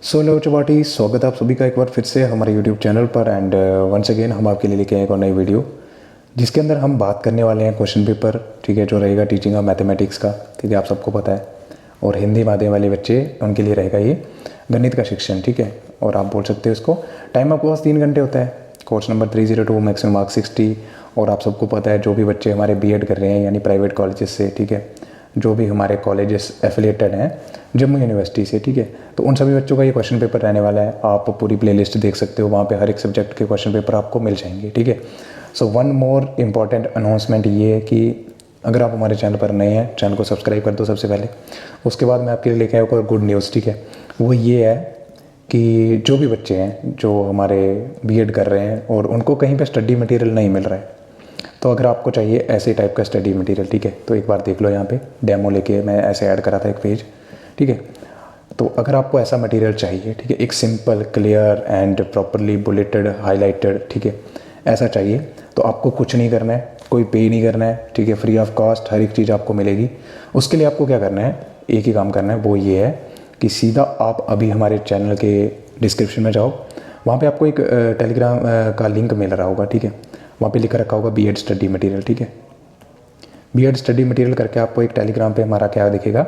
So hello चवाटी, स्वागत है आप सभी का एक बार फिर से हमारे यूट्यूब चैनल पर। एंड वंस अगेन हम आपके लिए लेके आए एक और नई वीडियो जिसके अंदर हम बात करने वाले हैं क्वेश्चन पेपर, ठीक है, जो रहेगा टीचिंग ऑफ मैथमेटिक्स का, ठीक है, आप सबको पता है। और हिंदी माध्यम वाले बच्चे उनके लिए रहेगा ये गणित का शिक्षण, ठीक है। और आप बोल सकते हो इसको, टाइम आपके पास 3 घंटे होता है। Course number 302, maximum marks 60। और आप सबको पता है जो भी बच्चे हमारे बीएड कर रहे हैं यानी प्राइवेट कॉलेजेस से, ठीक है, जो भी हमारे कॉलेजेस एफिलिएटेड हैं जम्मू यूनिवर्सिटी से, ठीक है, तो उन सभी बच्चों का ये क्वेश्चन पेपर रहने वाला है। आप पूरी प्लेलिस्ट देख सकते हो, वहाँ पे हर एक सब्जेक्ट के क्वेश्चन पेपर आपको मिल जाएंगे, ठीक है। So one more important announcement ये है कि अगर आप हमारे चैनल पर नए हैं, चैनल को सब्सक्राइब कर दो सबसे पहले। उसके बाद मैं आपके लिए लेके आया एक गुड न्यूज़, ठीक है, वो ये है कि जो भी बच्चे हैं जो हमारे बीएड कर रहे हैं और उनको कहीं पे स्टडी मटेरियल नहीं मिल रहा है, तो अगर आपको चाहिए ऐसे टाइप का स्टडी मटेरियल, ठीक है, तो एक बार देख लो, यहाँ पे डेमो लेके मैं ऐसे ऐड करा था एक पेज, ठीक है। तो अगर आपको ऐसा मटेरियल चाहिए, ठीक है, एक simple clear and properly bulleted highlighted, ठीक है, ऐसा चाहिए, तो आपको कुछ नहीं करना है, कोई पे नहीं करना है, ठीक है, फ्री ऑफ कॉस्ट हर एक चीज़ आपको मिलेगी। उसके लिए आपको क्या करना है, एक ही काम करना है, वो ये है कि सीधा आप अभी हमारे चैनल के डिस्क्रिप्शन में जाओ, वहाँ पे आपको एक टेलीग्राम का लिंक मिल रहा होगा, ठीक है, वहाँ पे लिखा रखा होगा बीएड स्टडी मटेरियल, ठीक है। बीएड स्टडी मटेरियल करके आपको एक टेलीग्राम पे हमारा क्या दिखेगा,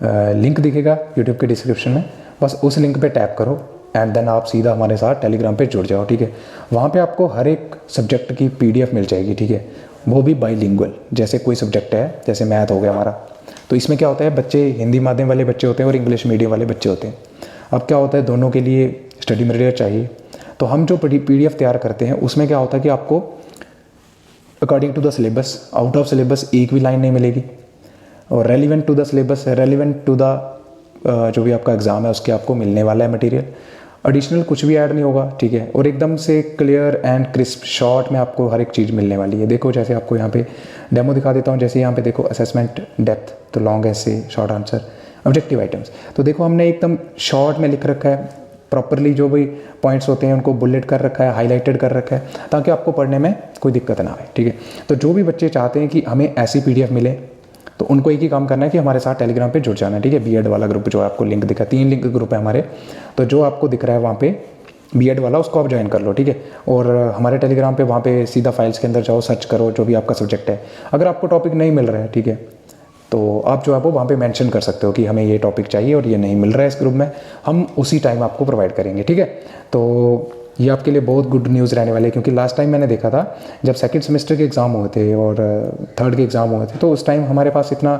लिंक दिखेगा यूट्यूब के डिस्क्रिप्शन में। बस उस लिंक पे टैप करो एंड देन आप सीधा हमारे साथ टेलीग्राम पे जुड़ जाओ, ठीक है। वहाँ पे आपको हर एक सब्जेक्ट की पीडीएफ मिल जाएगी, ठीक है, वो भी बाईलिंगुअल। जैसे कोई सब्जेक्ट है, जैसे मैथ हो गया हमारा, तो इसमें क्या होता है, बच्चे हिंदी माध्यम वाले बच्चे होते हैं और इंग्लिश मीडियम वाले बच्चे होते हैं। अब क्या होता है, दोनों के लिए स्टडी मटेरियल चाहिए, तो हम जो पीडीएफ तैयार करते हैं उसमें क्या होता है कि आपको according to the syllabus, out of syllabus एक भी लाइन नहीं मिलेगी, और relevant to the syllabus, relevant to the जो भी आपका एग्ज़ाम है उसके आपको मिलने वाला है मटेरियल। एडिशनल कुछ भी ऐड नहीं होगा, ठीक है, और एकदम से क्लियर एंड क्रिस्प शॉर्ट में आपको हर एक चीज़ मिलने वाली है। देखो, जैसे आपको यहाँ पे डेमो दिखा देता हूँ, जैसे यहाँ पे देखो असेसमेंट डेप्थ, तो लॉन्ग ऐसे, शॉर्ट आंसर, ऑब्जेक्टिव आइटम्स, तो देखो हमने एकदम शॉर्ट में लिख रखा है, प्रॉपरली जो भी पॉइंट्स होते हैं उनको बुलेट कर रखा है, हाईलाइटेड कर रखा है, ताकि आपको पढ़ने में कोई दिक्कत ना आए, ठीक है। तो जो भी बच्चे चाहते हैं कि हमें ऐसी पीडीएफ मिले, तो उनको एक ही काम करना है कि हमारे साथ टेलीग्राम पे जुड़ जाना है, ठीक है। बीएड वाला ग्रुप जो आपको लिंक दिखा, 3 लिंक ग्रुप है हमारे, तो जो आपको दिख रहा है वहाँ पे बीएड वाला, उसको आप ज्वाइन कर लो, ठीक है। और हमारे टेलीग्राम पे वहाँ पे सीधा फाइल्स के अंदर जाओ, सर्च करो जो भी आपका सब्जेक्ट है। अगर आपको टॉपिक नहीं मिल रहा है, ठीक है, तो आप जो है वो वहाँ पे मेंशन कर सकते हो कि हमें ये टॉपिक चाहिए और ये नहीं मिल रहा है इस ग्रुप में, हम उसी टाइम आपको प्रोवाइड करेंगे, ठीक है। तो ये आपके लिए बहुत गुड न्यूज़ रहने वाली है, क्योंकि लास्ट टाइम मैंने देखा था जब सेकंड सेमेस्टर के एग्ज़ाम हुए थे और थर्ड के एग्ज़ाम हुए थे, तो उस टाइम हमारे पास इतना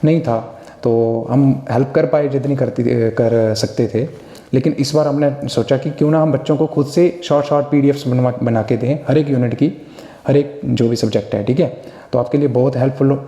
नहीं था, तो हम हेल्प कर पाए जितनी कर सकते थे। लेकिन इस बार हमने सोचा कि क्यों ना हम बच्चों को खुद से शॉर्ट पीडीएफ्स बना के दें हर एक यूनिट की, हर एक जो भी सब्जेक्ट है, ठीक है। तो आपके लिए बहुत हेल्पफुल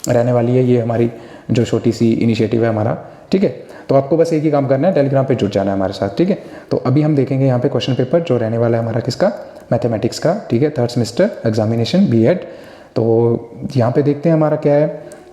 रहने वाली है ये हमारी जो छोटी सी इनिशिएटिव है हमारा, ठीक है। तो आपको बस एक ही काम करना है, टेलीग्राम पे जुड़ जाना है हमारे साथ, ठीक है। तो अभी हम देखेंगे यहाँ पे क्वेश्चन पेपर जो रहने वाला है हमारा किसका, मैथमेटिक्स का, ठीक है, थर्ड सेमेस्टर एग्जामिनेशन बीएड। तो यहाँ पे देखते हैं हमारा क्या है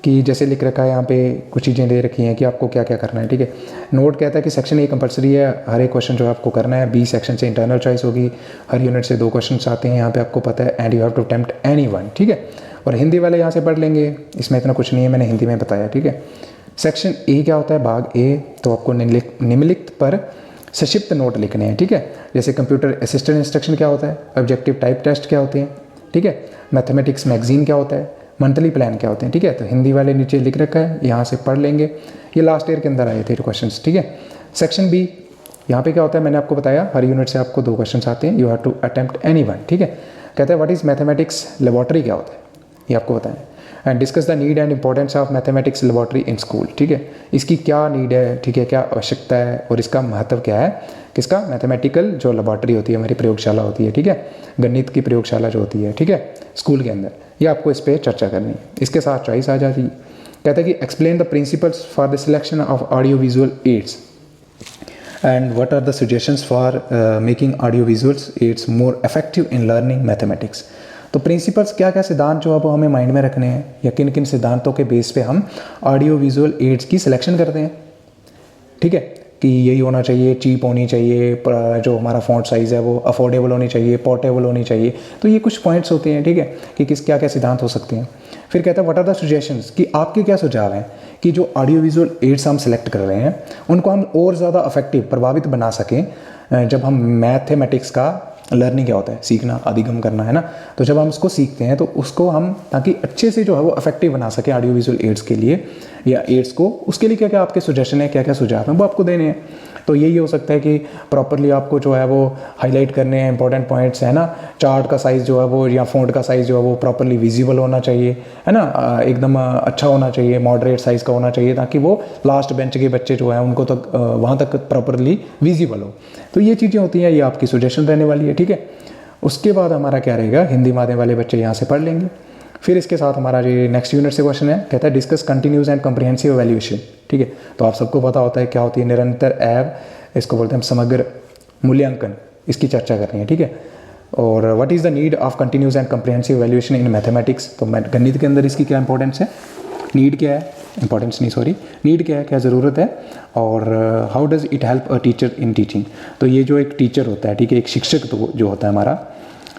कि जैसे लिख रखा है यहाँ पे कुछ चीज़ें दे रखी हैं कि आपको क्या क्या करना है, ठीक है। नोट कहता है कि सेक्शन ए कंपलसरी है, हर एक क्वेश्चन जो आपको करना है। बी सेक्शन से इंटरनल चॉइस होगी, हर यूनिट से 2 क्वेश्चन आते हैं यहाँ पे, आपको पता है, and you have to attempt any one, ठीक है। और हिंदी वाले यहाँ से पढ़ लेंगे, इसमें इतना कुछ नहीं है, मैंने हिंदी में बताया, ठीक है। सेक्शन ए क्या होता है, भाग ए, तो आपको निम्नलिखित पर संक्षिप्त नोट लिखने हैं, ठीक है। जैसे कंप्यूटर असिस्टेंट इंस्ट्रक्शन क्या होता है, ऑब्जेक्टिव टाइप टेस्ट क्या होते हैं, ठीक है, मैथमेटिक्स मैगजीन क्या होता है, मंथली प्लान क्या होते हैं, ठीक है। तो हिंदी वाले नीचे लिख रखा है, यहाँ से पढ़ लेंगे, ये लास्ट ईयर के अंदर आए थे क्वेश्चन, ठीक है। सेक्शन बी, यहाँ पे क्या होता है, मैंने आपको बताया हर यूनिट से आपको 2 क्वेश्चन आते हैं, you have to attempt any one, ठीक है। कहता है व्हाट इज़ मैथमेटिक्स लेबोरेटरी क्या होता है, ये आपको बताएं। And discuss the need and importance of mathematics laboratory in school, ठीक है, इसकी क्या नीड है, ठीक है, क्या आवश्यकता है और इसका महत्व क्या है, किसका, मैथमेटिकल जो लेबोरेटरी होती है, हमारी प्रयोगशाला होती है, ठीक है, गणित की प्रयोगशाला जो होती है, ठीक है, स्कूल के अंदर, ये आपको इस पर चर्चा करनी है। इसके साथ चॉइस आ जाती है, कहता है कि explain the principles for the selection of audio visual aids and what are the suggestions for making audio visuals aids more effective in learning mathematics. तो प्रिंसिपल्स क्या क्या सिद्धांत जो अब हमें माइंड में रखने हैं, या किन किन सिद्धांतों के बेस पे हम ऑडियो विजुअल एड्स की सिलेक्शन करते हैं, ठीक है, कि यही होना चाहिए, चीप होनी चाहिए, जो हमारा फॉन्ट साइज़ है वो अफोर्डेबल होनी चाहिए, पोर्टेबल होनी चाहिए, तो ये कुछ पॉइंट्स होते हैं, ठीक है, कि किस क्या क्या सिद्धांत हो सकते हैं। फिर कहता है व्हाट आर द सजेशंस, कि आपके क्या सुझाव हैं कि जो ऑडियो विजुअल एड्स हम सेलेक्ट कर रहे हैं उनको हम और ज़्यादा इफेक्टिव प्रभावित बना सकें। जब हम मैथमेटिक्स का लर्निंग क्या होता है, सीखना, अधिगम करना, है ना। तो जब हम उसको सीखते हैं तो उसको हम ताकि अच्छे से जो है वो इफेक्टिव बना सके ऑडियो विजुअल एड्स के लिए या एड्स को, उसके लिए क्या क्या आपके सजेशन है, क्या क्या सुझाव हैं वो आपको देने हैं। तो यही हो सकता है कि प्रॉपरली आपको जो है वो हाईलाइट करने हैं इंपॉर्टेंट पॉइंट्स, है ना। चार्ट का साइज़ जो है वो या फ़ॉन्ट का साइज़ जो है वो प्रॉपरली विजिबल होना चाहिए, है ना, एकदम अच्छा होना चाहिए, मॉडरेट साइज़ का होना चाहिए, ताकि वो लास्ट बेंच के बच्चे जो हैं उनको तक वहाँ तक प्रॉपरली विजिबल हो। तो ये चीज़ें होती हैं, ये आपकी सजेशन रहने वाली है, ठीक है। उसके बाद हमारा क्या रहेगा, हिंदी माध्यम वाले बच्चे यहाँ से पढ़ लेंगे। फिर इसके साथ हमारा ये नेक्स्ट यूनिट से क्वेश्चन है, कहता है discuss continuous and comprehensive evaluation, ठीक है। तो आप सबको पता होता है क्या होती है निरंतर एवं, इसको बोलते हैं समग्र मूल्यांकन, इसकी चर्चा करनी है, ठीक है। और what is the need of continuous and comprehensive evaluation in mathematics, तो गणित के अंदर इसकी क्या इंपॉर्टेंस है, नीड क्या है, इंपॉर्टेंस नहीं सॉरी, नीड क्या है, क्या ज़रूरत है, और how does it help a teacher in teaching. तो ये जो एक टीचर होता है, ठीक है, एक शिक्षक तो जो होता है हमारा,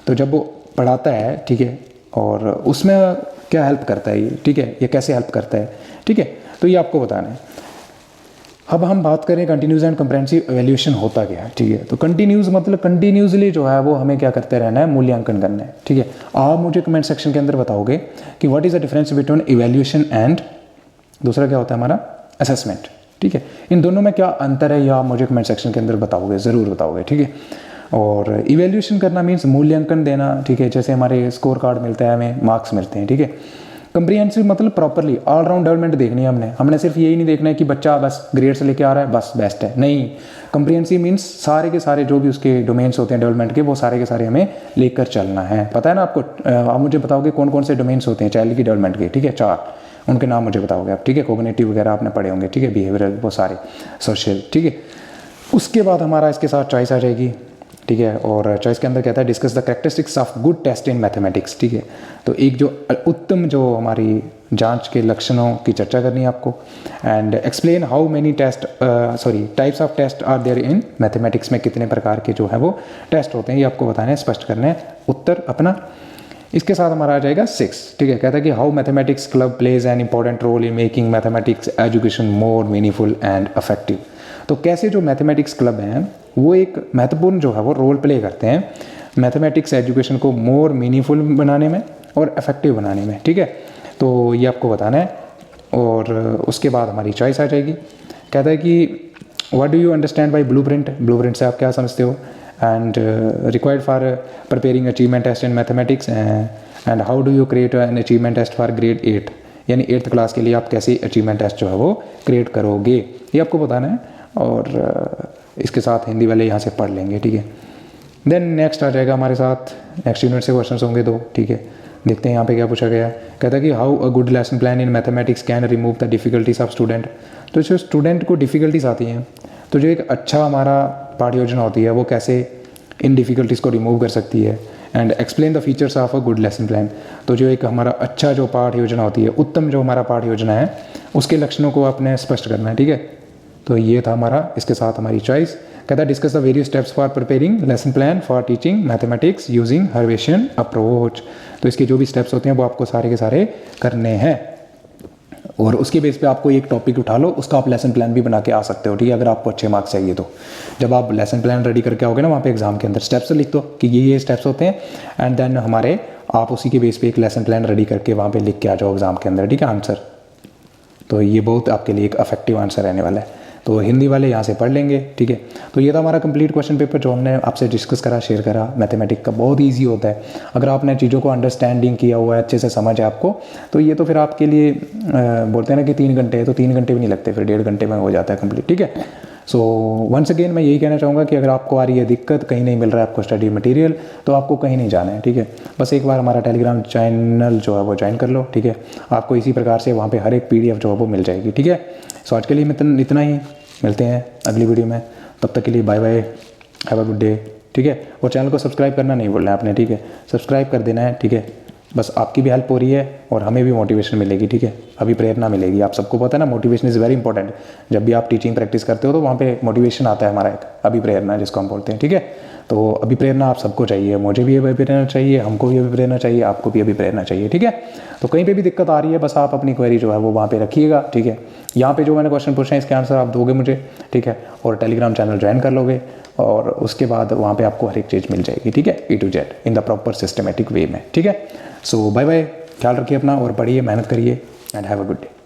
तो जब वो पढ़ाता है, ठीक है, और उसमें क्या हेल्प करता है ये, ठीक है, ये कैसे हेल्प करता है, ठीक है, तो ये आपको बताना है। अब हम बात करें कंटिन्यूस एंड कम्प्रिहेंसिव एवेल्यूएशन होता क्या है, ठीक है। तो कंटिन्यूस मतलब कंटिन्यूसली जो है वो हमें क्या करते रहना है, मूल्यांकन करना है, ठीक है। आप मुझे कमेंट सेक्शन के अंदर बताओगे कि what is the difference between evaluation and दूसरा क्या होता है हमारा असेसमेंट, ठीक है। इन दोनों में क्या अंतर है, या आप मुझे कमेंट सेक्शन के अंदर बताओगे, ज़रूर बताओगे, ठीक है। और इवैल्यूएशन करना मीन्स मूल्यांकन देना, ठीक है, जैसे हमारे स्कोर कार्ड मिलता है, हमें मार्क्स मिलते हैं, ठीक है। कंप्रिहेंसिव मतलब प्रॉपरली ऑलराउंड डेवलपमेंट देखनी है हमने सिर्फ यही नहीं देखना है कि बच्चा बस ग्रेड्स लेके आ रहा है बस बेस्ट है, नहीं। कंप्रिहेंसिव मीन्स सारे के सारे जो भी उसके डोमेन्स होते हैं डेवलपमेंट के, वो सारे के सारे हमें लेकर चलना है। पता है ना आपको, आप मुझे बताओगे कौन कौन से डोमेन्स होते हैं चाइल्ड की डेवलपमेंट के, ठीक है, 4, उनके नाम मुझे बताओगे आप, ठीक है। कोग्निटिव वगैरह आपने पढ़े होंगे, ठीक है, बिहेवियरल, वो सारे, सोशल, ठीक है। उसके बाद हमारा इसके साथ चॉइस आ जाएगी, ठीक है। और चॉइस के अंदर कहता है discuss the characteristics of good test in mathematics, ठीक है। तो एक जो उत्तम जो हमारी जांच के लक्षणों की चर्चा करनी है आपको। And explain how many test types of test are there in mathematics, में कितने प्रकार के जो है वो टेस्ट होते हैं, ये आपको बताना है, स्पष्ट करना है उत्तर अपना। इसके साथ हमारा आ जाएगा 6, ठीक है। कहता है कि how mathematics club plays an important role in making mathematics education more meaningful and effective. तो कैसे जो मैथमेटिक्स क्लब हैं वो एक महत्वपूर्ण जो है वो रोल प्ले करते हैं मैथमेटिक्स एजुकेशन को मोर मीनिंगफुल बनाने में और इफेक्टिव बनाने में, ठीक है। तो ये आपको बताना है। और उसके बाद हमारी चॉइस आ जाएगी, कहता है कि what do you understand by blueprint, blueprint से आप क्या समझते हो, and required for preparing achievement test in mathematics, and how do you create an achievement test for grade 8, यानी 8th क्लास के लिए आप कैसे अचीवमेंट टेस्ट जो है वो क्रिएट करोगे, ये आपको बताना है। और इसके साथ हिंदी वाले यहाँ से पढ़ लेंगे, ठीक है। देन नेक्स्ट आ जाएगा हमारे साथ, नेक्स्ट यूनिट से क्वेश्चंस होंगे 2, ठीक है। देखते हैं यहाँ पे क्या पूछा गया है। कहता है कि how a good lesson plan in mathematics can remove the difficulties of student. तो जो स्टूडेंट को डिफ़िकल्टीज आती हैं, तो जो एक अच्छा हमारा पाठ्य योजना होती है वो कैसे इन डिफ़िकल्टीज़ को रिमूव कर सकती है। And explain the features of a good lesson plan. तो जो एक हमारा अच्छा जो पाठ्य योजना होती है, उत्तम जो हमारा पाठ्य योजना है, उसके लक्षणों को आपने स्पष्ट करना है, ठीक है। तो ये था हमारा, इसके साथ हमारी चॉइस। कहता है discuss the various steps for preparing lesson plan for teaching mathematics using हर्वेशियन अप्रोच। तो इसके जो भी स्टेप्स होते हैं वो आपको सारे के सारे करने हैं, और उसके बेस पे आपको एक टॉपिक उठा लो, उसका आप लेसन प्लान भी बना के आ सकते हो, ठीक है, अगर आपको अच्छे मार्क्स चाहिए तो। जब आप लेसन प्लान रेडी करके आओगे ना वहाँ पे एग्जाम के अंदर, स्टेप्स लिख दो कि ये स्टेप्स होते हैं, एंड देन हमारे आप उसी के बेस पे एक लेसन प्लान रेडी करके वहाँ पे लिख के आ जाओ एग्जाम के अंदर, ठीक है, आंसर। तो ये बहुत आपके लिए एक इफेक्टिव आंसर रहने वाला है। तो हिंदी वाले यहाँ से पढ़ लेंगे, ठीक है। तो ये था हमारा कंप्लीट क्वेश्चन पेपर जो हमने आपसे डिस्कस करा, शेयर करा। मैथमेटिक्स का बहुत इजी होता है, अगर आपने चीज़ों को अंडरस्टैंडिंग किया हुआ है, अच्छे से समझ है आपको, तो ये तो फिर आपके लिए बोलते हैं ना कि 3 घंटे है, तो 3 घंटे भी नहीं लगते, फिर 1.5 घंटे में हो जाता है कंप्लीट, ठीक है। सो वंस अगेन मैं यही कहना चाहूँगा कि अगर आपको आ रही है दिक्कत, कहीं नहीं मिल रहा है आपको स्टडी मटेरियल, तो आपको कहीं नहीं जाना है, ठीक है। बस एक बार हमारा टेलीग्राम चैनल जो है वो ज्वाइन कर लो, ठीक है। आपको इसी प्रकार से वहाँ पे हर एक PDF जो है वो मिल जाएगी, ठीक है। सो आज के लिए इतना ही, मिलते हैं अगली वीडियो में, तब तक के लिए bye bye, have a good day, ठीक है। और चैनल को सब्सक्राइब करना नहीं भूलना है आपने, ठीक है, सब्सक्राइब कर देना है, ठीक है। बस आपकी भी हेल्प हो रही है और हमें भी मोटिवेशन मिलेगी, ठीक है, अभी प्रेरणा मिलेगी। आप सबको पता है ना, मोटिवेशन इज़ वेरी इंपॉर्टेंट। जब भी आप टीचिंग प्रैक्टिस करते हो तो वहाँ पे मोटिवेशन आता है हमारा एक, अभी प्रेरणा जिसको हम बोलते हैं, ठीक है। तो अभी प्रेरणा आप सबको चाहिए, मुझे भी अभी प्रेरणा चाहिए, हमको भी अभी प्रेरणा चाहिए, आपको भी अभी प्रेरणा चाहिए, ठीक है। तो कहीं पे भी दिक्कत आ रही है, बस आप अपनी क्वेरी जो है वो वहाँ पे रखिएगा, ठीक है। यहाँ पे जो मैंने क्वेश्चन पूछे हैं इसके आंसर आप दोगे मुझे, ठीक है, और टेलीग्राम चैनल ज्वाइन कर लोगे और उसके बाद वहाँ पे आपको हर एक चीज़ मिल जाएगी, ठीक है, A to Z in the proper systematic way में, ठीक है। सो बाय बाय, ख्याल रखिए अपना और पढ़िए, मेहनत करिए and have a good day.